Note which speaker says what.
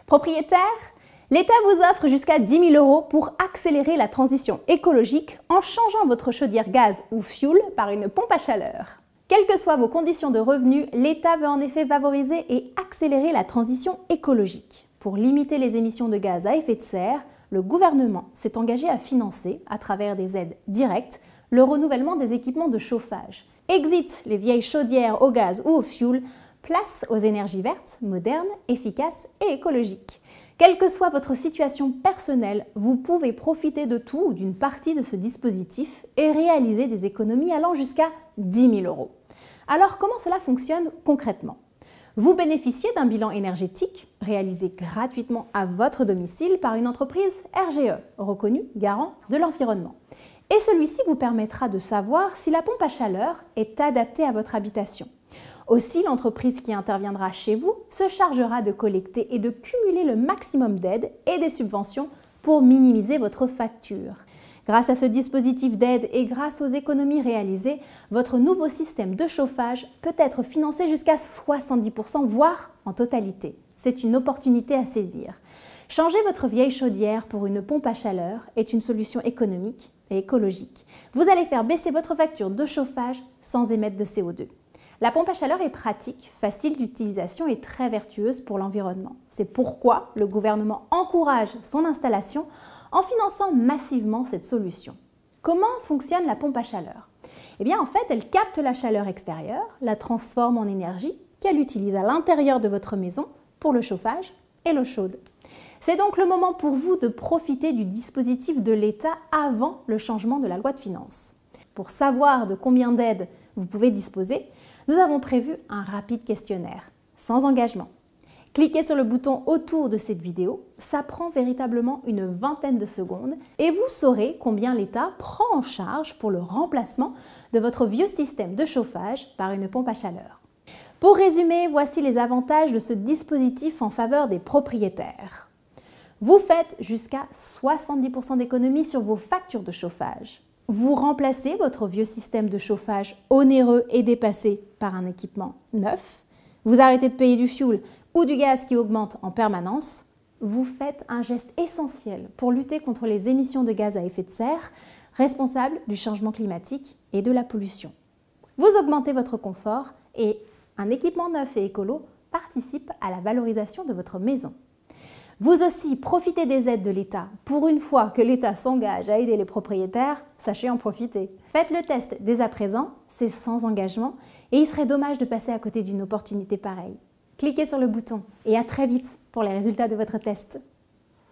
Speaker 1: Propriétaire, l'État vous offre jusqu'à 10 000 € pour accélérer la transition écologique en changeant votre chaudière gaz ou fioul par une pompe à chaleur. Quelles que soient vos conditions de revenus, l'État veut en effet favoriser et accélérer la transition écologique. Pour limiter les émissions de gaz à effet de serre, le gouvernement s'est engagé à financer, à travers des aides directes, le renouvellement des équipements de chauffage. Exit les vieilles chaudières au gaz ou au fioul, place aux énergies vertes, modernes, efficaces et écologiques. Quelle que soit votre situation personnelle, vous pouvez profiter de tout ou d'une partie de ce dispositif et réaliser des économies allant jusqu'à 10 000 €. Alors comment cela fonctionne concrètement? Vous bénéficiez d'un bilan énergétique réalisé gratuitement à votre domicile par une entreprise RGE, reconnue garant de l'environnement. Et celui-ci vous permettra de savoir si la pompe à chaleur est adaptée à votre habitation. Aussi, l'entreprise qui interviendra chez vous se chargera de collecter et de cumuler le maximum d'aides et des subventions pour minimiser votre facture. Grâce à ce dispositif d'aide et grâce aux économies réalisées, votre nouveau système de chauffage peut être financé jusqu'à 70 %, voire en totalité. C'est une opportunité à saisir. Changer votre vieille chaudière pour une pompe à chaleur est une solution économique et écologique. Vous allez faire baisser votre facture de chauffage sans émettre de CO2. La pompe à chaleur est pratique, facile d'utilisation et très vertueuse pour l'environnement. C'est pourquoi le gouvernement encourage son installation en finançant massivement cette solution. Comment fonctionne la pompe à chaleur? Eh bien, en fait, elle capte la chaleur extérieure, la transforme en énergie qu'elle utilise à l'intérieur de votre maison pour le chauffage et l'eau chaude. C'est donc le moment pour vous de profiter du dispositif de l'État avant le changement de la loi de finances. Pour savoir de combien d'aides vous pouvez disposer, nous avons prévu un rapide questionnaire, sans engagement. Cliquez sur le bouton autour de cette vidéo, ça prend véritablement une vingtaine de secondes et vous saurez combien l'État prend en charge pour le remplacement de votre vieux système de chauffage par une pompe à chaleur. Pour résumer, voici les avantages de ce dispositif en faveur des propriétaires. Vous faites jusqu'à 70 % d'économie sur vos factures de chauffage. Vous remplacez votre vieux système de chauffage onéreux et dépassé par un équipement neuf. Vous arrêtez de payer du fioul ou du gaz qui augmente en permanence. Vous faites un geste essentiel pour lutter contre les émissions de gaz à effet de serre, responsables du changement climatique et de la pollution. Vous augmentez votre confort et un équipement neuf et écolo participe à la valorisation de votre maison. Vous aussi, profitez des aides de l'État. Pour une fois que l'État s'engage à aider les propriétaires, sachez en profiter. Faites le test dès à présent, c'est sans engagement et il serait dommage de passer à côté d'une opportunité pareille. Cliquez sur le bouton et à très vite pour les résultats de votre test.